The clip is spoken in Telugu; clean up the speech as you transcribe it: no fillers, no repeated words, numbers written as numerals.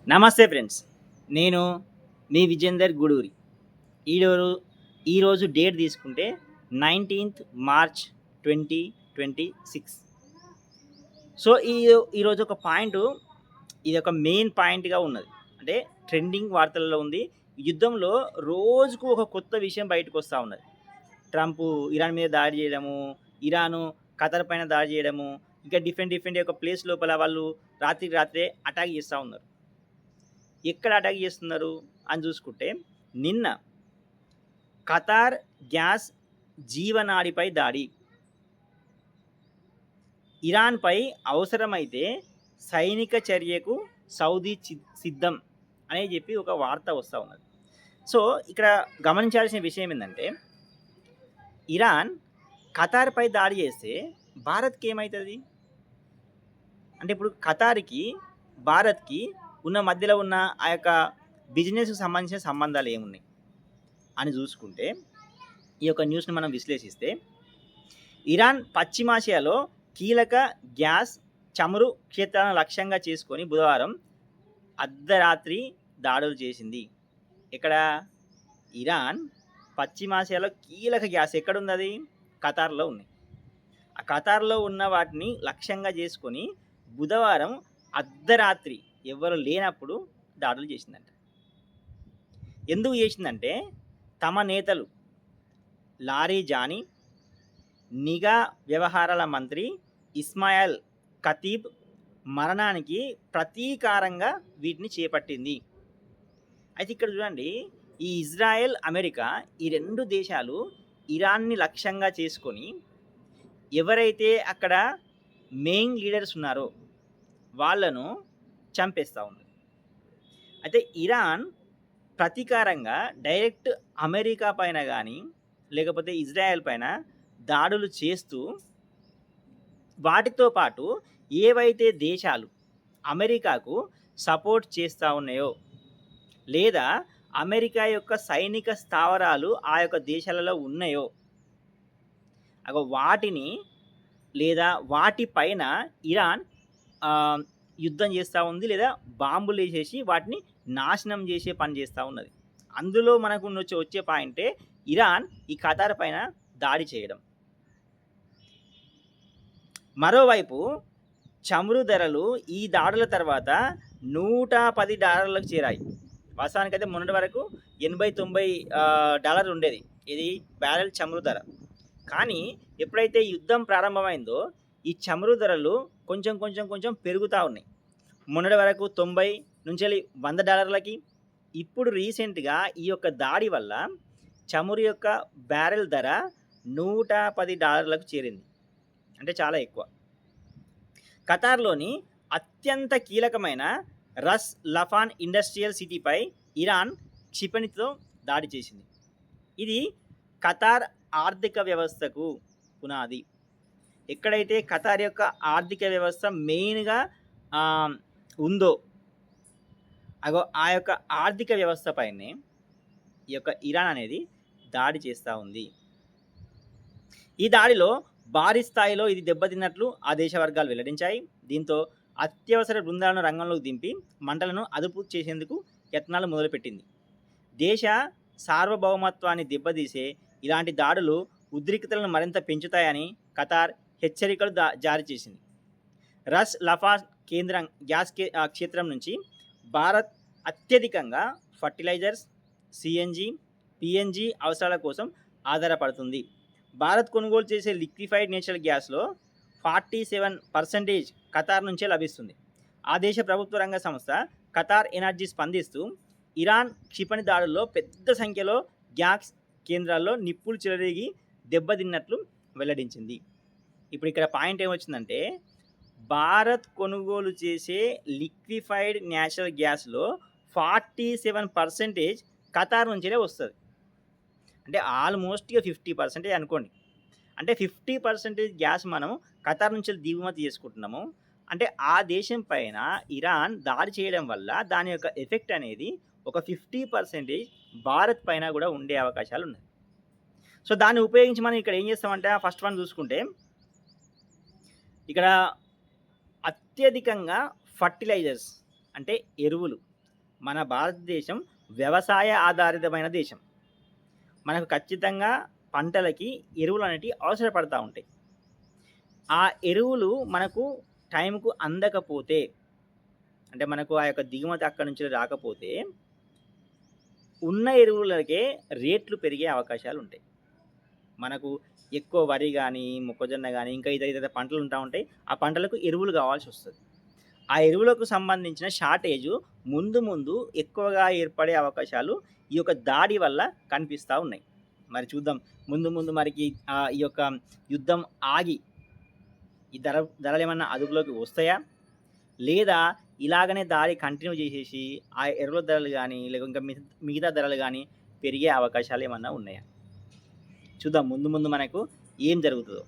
నమస్తే ఫ్రెండ్స్. నేను మీ విజేందర్ గూడూరి. ఈరోజు ఈరోజు డేట్ తీసుకుంటే 19th మార్చ్ 2026. సో, ఈరోజు ఒక పాయింటు, ఇదొక మెయిన్ పాయింట్‌గా ఉన్నది. అంటే ట్రెండింగ్ వార్తలలో ఉంది. యుద్ధంలో రోజుకు ఒక కొత్త విషయం బయటకొస్తా ఉన్నది. ట్రంపు ఇరాన్ మీద దాడి చేయడము, ఇరాను ఖతర్ పైన దాడి చేయడము, ఇంకా డిఫరెంట్ ఒక ప్లేస్ లోపల వాళ్ళు రాత్రికి రాత్రే అటాక్ చేస్తా ఉన్నారు. ఎక్కడ అటాక్ చేస్తున్నారు అని చూసుకుంటే, నిన్న ఖతార్ గ్యాస్ జీవనాడిపై దాడి, ఇరాన్పై అవసరమైతే సైనిక చర్యకు సౌదీ సిద్ధం అని చెప్పి ఒక వార్త వస్తూ ఉన్నది. సో, ఇక్కడ గమనించాల్సిన విషయం ఏంటంటే, ఇరాన్ ఖతార్పై దాడి చేస్తే భారత్కి ఏమవుతుంది? అంటే ఇప్పుడు ఖతార్కి భారత్కి ఉన్న మధ్యలో ఉన్న ఆ యొక్క బిజినెస్కి సంబంధించిన సంబంధాలు ఏమున్నాయి అని చూసుకుంటే, ఈ యొక్క న్యూస్ని మనం విశ్లేషిస్తే, ఇరాన్ పశ్చిమాసియాలో కీలక గ్యాస్ చమురు క్షేత్రాలను లక్ష్యంగా చేసుకొని బుధవారం అర్ధరాత్రి దాడులు చేసింది. ఇక్కడ ఇరాన్ పశ్చిమాసియాలో కీలక గ్యాస్ ఎక్కడుంది? అది ఖతార్లో ఉంది. ఆ ఖతార్లో ఉన్న వాటిని లక్ష్యంగా చేసుకొని బుధవారం అర్ధరాత్రి ఎవరు లేనప్పుడు దాడులు చేసిందంట. ఎందుకు చేసిందంటే, తమ నేతలు లారిజానీ, నిఘా వ్యవహారాల మంత్రి ఇస్మాయిల్ ఖతీబ్ మరణానికి ప్రతీకారంగా వీటిని చేపట్టింది. అయితే ఇక్కడ చూడండి, ఈ ఇజ్రాయెల్, అమెరికా ఈ రెండు దేశాలు ఇరాన్ని లక్ష్యంగా చేసుకొని ఎవరైతే అక్కడ మెయిన్ లీడర్స్ ఉన్నారో వాళ్ళను చంపేస్తూ ఉంది. అయితే ఇరాన్ ప్రతీకారంగా డైరెక్ట్ అమెరికా పైన కానీ లేకపోతే ఇజ్రాయెల్ పైన దాడులు చేస్తూ, వాటితో పాటు ఏవైతే దేశాలు అమెరికాకు సపోర్ట్ చేస్తూ ఉన్నాయో లేదా అమెరికా యొక్క సైనిక స్థావరాలు ఆ యొక్క దేశాలలో ఉన్నాయో వాటిని లేదా వాటిపైన ఇరాన్ యుద్ధం చేస్తూ ఉంది, లేదా బాంబులు వేసేసి వాటిని నాశనం చేసే పని చేస్తూ ఉన్నది. అందులో మనకు వచ్చే పాయింటే ఇరాన్ ఈ ఖతార్ పైన దాడి చేయడం. మరోవైపు చమురు ధరలు ఈ దాడుల తర్వాత $110 చేరాయి. వాస్తవానికైతే మొన్నటి వరకు $80-90 ఉండేది ఇది బ్యారెల్ చమురు ధర. కానీ ఎప్పుడైతే యుద్ధం ప్రారంభమైందో ఈ చమురు ధరలు కొంచెం పెరుగుతూ ఉన్నాయి. మొన్నటి వరకు $90 నుంచి $100, ఇప్పుడు రీసెంట్గా ఈ యొక్క దాడి వల్ల చమురు యొక్క బ్యారెల్ ధర $110 చేరింది. అంటే చాలా ఎక్కువ. ఖతార్లోని అత్యంత కీలకమైన రస్ లఫాన్ ఇండస్ట్రియల్ సిటీపై ఇరాన్ క్షిపణితో దాడి చేసింది. ఇది ఖతార్ ఆర్థిక వ్యవస్థకు పునాది. ఎక్కడైతే ఖతార్ యొక్క ఆర్థిక వ్యవస్థ మెయిన్గా ఉందో ఆ యొక్క ఆర్థిక వ్యవస్థ పైనే ఈ యొక్క ఇరాన్ అనేది దాడి చేస్తూ ఉంది. ఈ దాడిలో భారీ స్థాయిలో ఇది దెబ్బతిన్నట్లు ఆ దేశ వర్గాలు వెల్లడించాయి. దీంతో అత్యవసర బృందాలను రంగంలోకి దింపి మంటలను అదుపు చేసేందుకు యత్నాలు మొదలుపెట్టింది. దేశ సార్వభౌమత్వాన్ని దెబ్బతీసే ఇలాంటి దాడులు ఉద్రిక్తతలను మరింత పెంచుతాయని ఖతార్ హెచ్చరికలు జారీ చేసింది. రస్ లఫాన్ గ్యాస్ క్షేత్రం నుంచి భారత్ అత్యధికంగా ఫర్టిలైజర్స్, సిఎన్జి, పిఎన్జి అవసరాల కోసం ఆధారపడుతుంది. భారత్ కొనుగోలు చేసే లిక్విఫైడ్ నేచురల్ గ్యాస్లో 47% ఖతార్ నుంచే లభిస్తుంది. ఆ దేశ ప్రభుత్వ రంగ సంస్థ ఖతార్ ఎనర్జీ స్పందిస్తూ ఇరాన్ క్షిపణి దాడుల్లో పెద్ద సంఖ్యలో గ్యాస్ కేంద్రాల్లో నిప్పులు చెలరేగి దెబ్బతిన్నట్లు వెల్లడించింది. ఇప్పుడు ఇక్కడ పాయింట్ ఏమొచ్చిందంటే, భారత్ కొనుగోలు చేసే లిక్విఫైడ్ న్యాచురల్ గ్యాస్లో 47% ఖతార్ నుంచే వస్తుంది. అంటే ఆల్మోస్ట్గా 50% అనుకోండి. అంటే 50% గ్యాస్ మనం ఖతార్ నుంచి దిగుమతి చేసుకుంటున్నాము. అంటే ఆ దేశం పైన ఇరాన్ దాడి చేయడం వల్ల దాని యొక్క ఎఫెక్ట్ అనేది ఒక 50% భారత్ పైన కూడా ఉండే అవకాశాలు ఉన్నాయి. సో దాన్ని ఉపయోగించి మనం ఇక్కడ ఏం చేస్తామంటే, ఫస్ట్ వన్ చూసుకుంటే ఇక్కడ అత్యధికంగా ఫర్టిలైజర్స్ అంటే ఎరువులు మన భారతదేశం వ్యవసాయ ఆధారితమైన దేశం. మనకు ఖచ్చితంగా పంటలకి ఎరువులనేటివి అవసరపడతా ఉంటాయి. ఆ ఎరువులు మనకు టైంకు అందకపోతే, అంటే మనకు ఆ యొక్క దిగుమతి అక్కడి నుంచి రాకపోతే, ఉన్న ఎరువులకే రేట్లు పెరిగే అవకాశాలుంటాయి. మనకు ఎక్కువ వరి గానీ, మొక్కజొన్న గానీ, ఇంకా ఇతర పంటలు ఉంటా ఉంటాయి. ఆ పంటలకు ఎరువులు గావాల్సొస్తది. ఆ ఎరువులకు సంబంధించిన షార్టేజు ముందు ముందు ఎక్కువగా ఏర్పడే అవకాశాలు ఈ యొక్క దాడి వల్ల కనిపిస్తా ఉన్నాయి. మరి చూద్దాం. ముందు ముందు మరికి ఈ యొక్క యుద్ధం ఆగి ఈ ధరలేమన్నా అదుపులోకి వస్తాయా? లేదా ఇలాగనే దాడి కంటిన్యూ చేసేసి ఆ ఎరువుల ధరలు గానీ, ఇంకా మిగతా ధరలు గానీ పెరిగే అవకాశాలేమన్నా ఉన్నాయా? చూద్దాం ముందు ముందు మనకు ఏం జరుగుతదో.